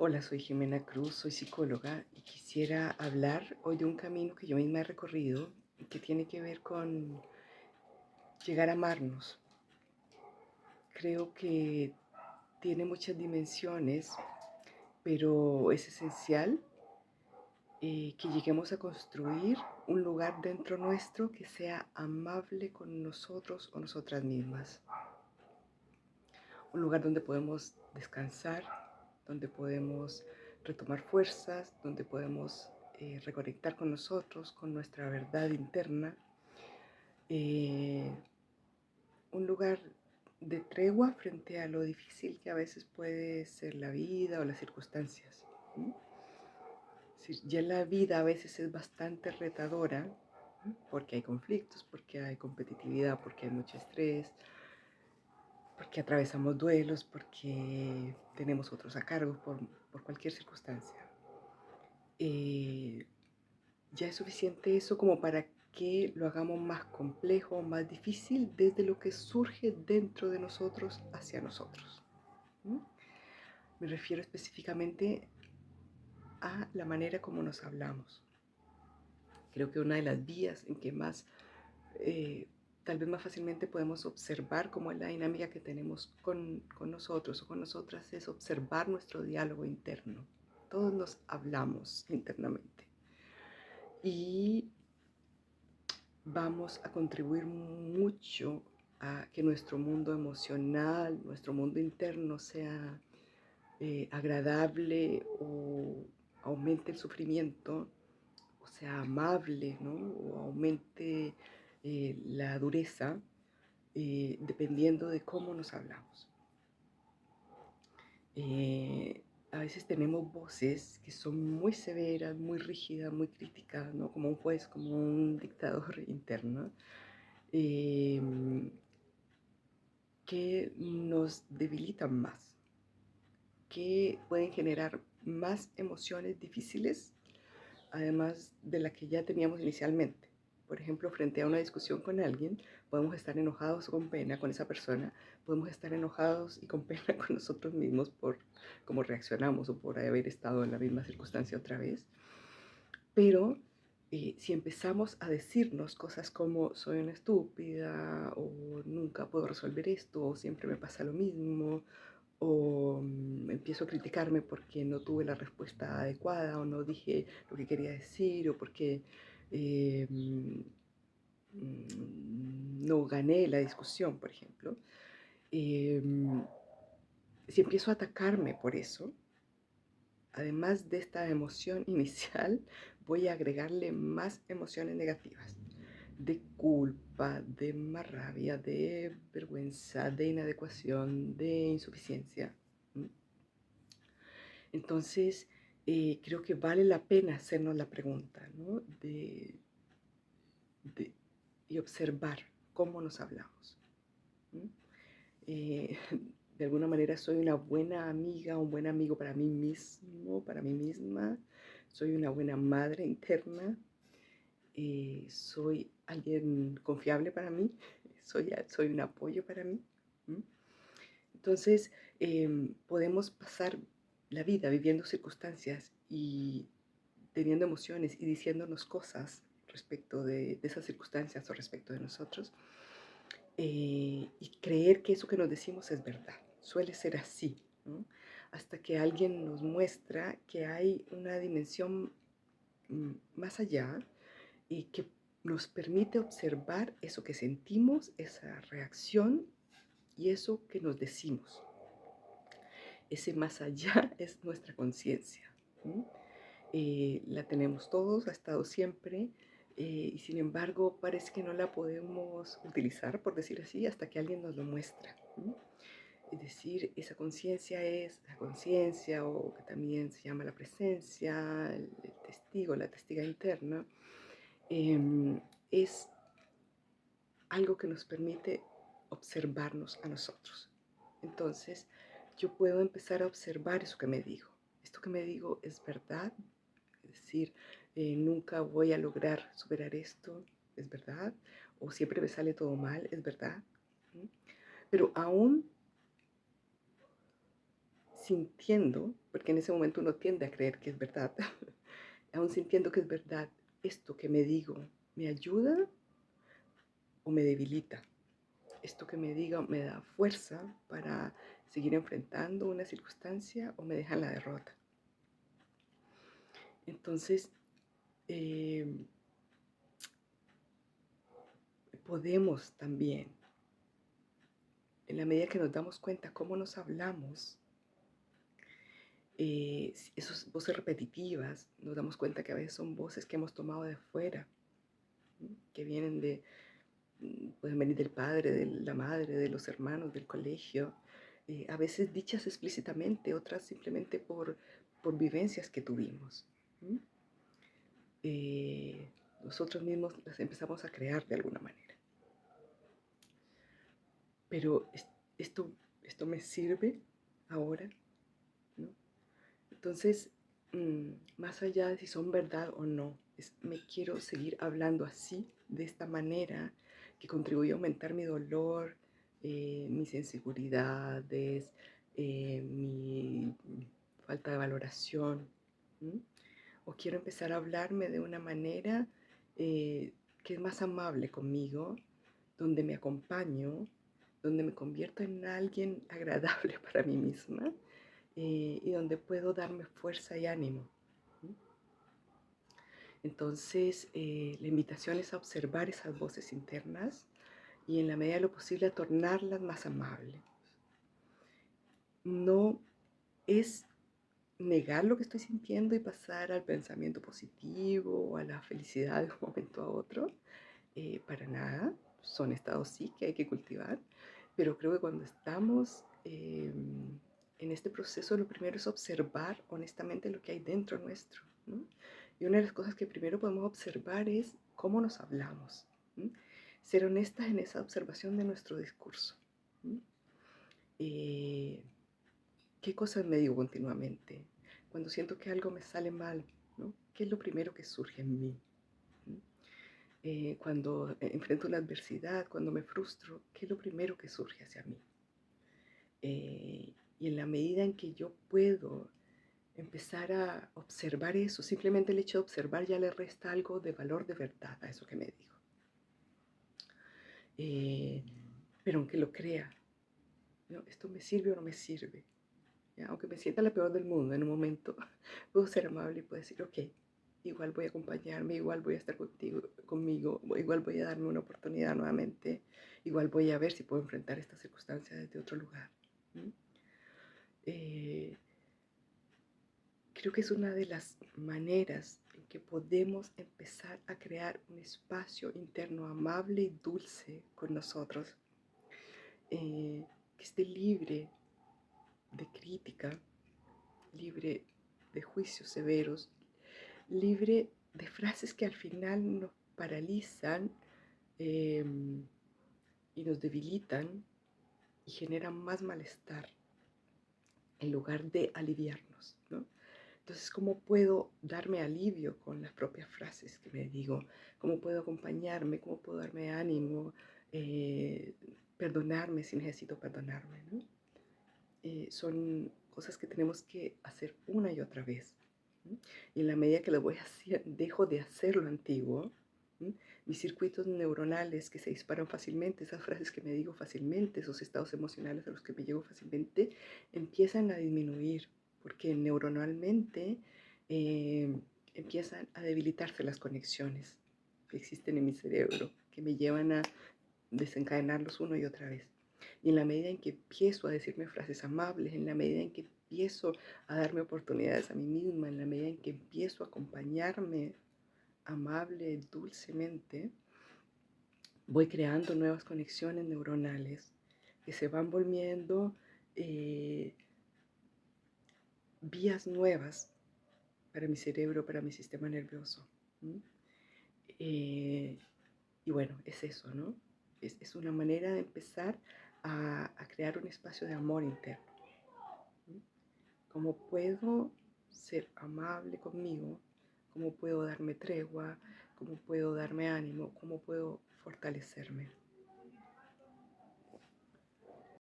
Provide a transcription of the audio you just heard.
Hola, soy Jimena Cruz, soy psicóloga y quisiera hablar hoy de un camino que yo misma he recorrido y que tiene que ver con llegar a amarnos. Creo que tiene muchas dimensiones, pero es esencial que lleguemos a construir un lugar dentro nuestro que sea amable con nosotros o nosotras mismas. Un lugar donde podemos descansar, donde podemos retomar fuerzas, donde podemos reconectar con nosotros, con nuestra verdad interna. Eh, un lugar de tregua frente a lo difícil que a veces puede ser la vida o las circunstancias. ¿Mm? Si ya la vida a veces es bastante retadora, porque hay conflictos, porque hay competitividad, porque hay mucho estrés, porque atravesamos duelos, porque tenemos otros a cargo por cualquier circunstancia. Ya es suficiente eso como para que lo hagamos más complejo, más difícil desde lo que surge dentro de nosotros hacia nosotros. ¿Mm? Me refiero específicamente a la manera como nos hablamos. Creo que una de las vías en que eh, tal vez más fácilmente podemos observar cómo es la dinámica que tenemos con nosotros o con nosotras es observar nuestro diálogo interno. Todos nos hablamos internamente y vamos a contribuir mucho a que nuestro mundo emocional, nuestro mundo interno sea agradable o aumente el sufrimiento, o sea amable, ¿no? O aumente la dureza, dependiendo de cómo nos hablamos. A veces tenemos voces que son muy severas, muy rígidas, muy críticas, ¿no? Como un juez, como un dictador interno, eh, que nos debilitan más, que pueden generar más emociones difíciles, además de la que ya teníamos inicialmente. Por ejemplo, frente a una discusión con alguien, podemos estar enojados o con pena con esa persona, podemos estar enojados y con pena con nosotros mismos por cómo reaccionamos o por haber estado en la misma circunstancia otra vez. Pero si empezamos a decirnos cosas como soy una estúpida o nunca puedo resolver esto o siempre me pasa lo mismo o empiezo a criticarme porque no tuve la respuesta adecuada o no dije lo que quería decir o porque eh, no gané la discusión, por ejemplo. Eh, si empiezo a atacarme por eso, además de esta emoción inicial, voy a agregarle más emociones negativas, de culpa, de más rabia, de vergüenza, de inadecuación, de insuficiencia. Entonces, creo que vale la pena hacernos la pregunta, ¿no? de- y observar cómo nos hablamos. Eh, de alguna manera soy una buena amiga, un buen amigo para mí mismo, para mí misma. Soy una buena madre interna. Soy alguien confiable para mí. Soy un apoyo para mí. Entonces, podemos pasar la vida viviendo circunstancias y teniendo emociones y diciéndonos cosas respecto de esas circunstancias o respecto de nosotros, y creer que eso que nos decimos es verdad. Suele ser así, ¿no? Hasta que alguien nos muestra que hay una dimensión más allá y que nos permite observar eso que sentimos, esa reacción y eso que nos decimos. Ese más allá es nuestra conciencia. La tenemos todos, ha estado siempre, y sin embargo parece que no la podemos utilizar, por decir así, hasta que alguien nos lo muestra. Es decir, esa conciencia es la conciencia, o que también se llama la presencia, el testigo, la testiga interna, es algo que nos permite observarnos a nosotros. Entonces, yo puedo empezar a observar eso que me digo. Esto que me digo es verdad, es decir, nunca voy a lograr superar esto, es verdad, o siempre me sale todo mal, es verdad. Pero aún sintiendo, porque en ese momento uno tiende a creer que es verdad, aún sintiendo que es verdad, esto que me digo, ¿me ayuda o me debilita? Esto que me diga me da fuerza para seguir enfrentando una circunstancia o me deja en la derrota. Entonces, eh, podemos también, en la medida que nos damos cuenta cómo nos hablamos, esas voces repetitivas, nos damos cuenta que a veces son voces que hemos tomado de fuera, ¿sí? Que vienen pueden venir del padre, de la madre, de los hermanos, del colegio, a veces dichas explícitamente, otras simplemente por vivencias que tuvimos. ¿Sí? Nosotros mismos las empezamos a crear de alguna manera. Pero esto me sirve ahora, ¿no? Entonces, más allá de si son verdad o no, me quiero seguir hablando así, de esta manera, que contribuye a aumentar mi dolor, mis inseguridades, mi falta de valoración. ¿Sí? O quiero empezar a hablarme de una manera que es más amable conmigo, donde me acompaño, donde me convierto en alguien agradable para mí misma, y donde puedo darme fuerza y ánimo. ¿Sí? Entonces, la invitación es a observar esas voces internas y en la medida de lo posible a tornarlas más amables. No es negar lo que estoy sintiendo y pasar al pensamiento positivo o a la felicidad de un momento a otro, para nada. Son estados sí que hay que cultivar, pero creo que cuando estamos en este proceso, lo primero es observar honestamente lo que hay dentro nuestro, ¿no? Y una de las cosas que primero podemos observar es cómo nos hablamos, ¿no? Ser honestas en esa observación de nuestro discurso, ¿no? ¿Qué cosas me digo continuamente? Cuando siento que algo me sale mal, ¿no? ¿Qué es lo primero que surge en mí? ¿No? Cuando enfrento una adversidad, cuando me frustro, ¿qué es lo primero que surge hacia mí? Y en la medida en que yo puedo empezar a observar eso, simplemente el hecho de observar ya le resta algo de valor de verdad a eso que me digo. Pero aunque lo crea, ¿no? ¿Esto me sirve o no me sirve? ¿Ya? Aunque me sienta la peor del mundo en un momento, puedo ser amable y puedo decir, ok, igual voy a acompañarme, igual voy a estar conmigo, igual voy a darme una oportunidad nuevamente, igual voy a ver si puedo enfrentar esta circunstancia desde otro lugar. Creo que es una de las maneras en que podemos empezar a crear un espacio interno amable y dulce con nosotros, que esté libre de crítica, libre de juicios severos, libre de frases que al final nos paralizan eh, y nos debilitan y generan más malestar en lugar de aliviarnos, ¿no? Entonces, ¿cómo puedo darme alivio con las propias frases que me digo? ¿Cómo puedo acompañarme? ¿Cómo puedo darme ánimo? Perdonarme si necesito perdonarme, ¿no? Son cosas que tenemos que hacer una y otra vez. ¿Sí? Y en la medida que lo voy haciendo, dejo de hacer lo antiguo, ¿sí? Mis circuitos neuronales que se disparan fácilmente, esas frases que me digo fácilmente, esos estados emocionales a los que me llego fácilmente, empiezan a disminuir, porque neuronalmente empiezan a debilitarse las conexiones que existen en mi cerebro, que me llevan a desencadenarlos una y otra vez. Y en la medida en que empiezo a decirme frases amables, en la medida en que empiezo a darme oportunidades a mí misma, en la medida en que empiezo a acompañarme amable, dulcemente, voy creando nuevas conexiones neuronales que se van volviendo vías nuevas para mi cerebro, para mi sistema nervioso. Y bueno, es eso, ¿no? Es una manera de empezar a crear un espacio de amor interno. ¿Sí? ¿Cómo puedo ser amable conmigo? ¿Cómo puedo darme tregua? ¿Cómo puedo darme ánimo? ¿Cómo puedo fortalecerme?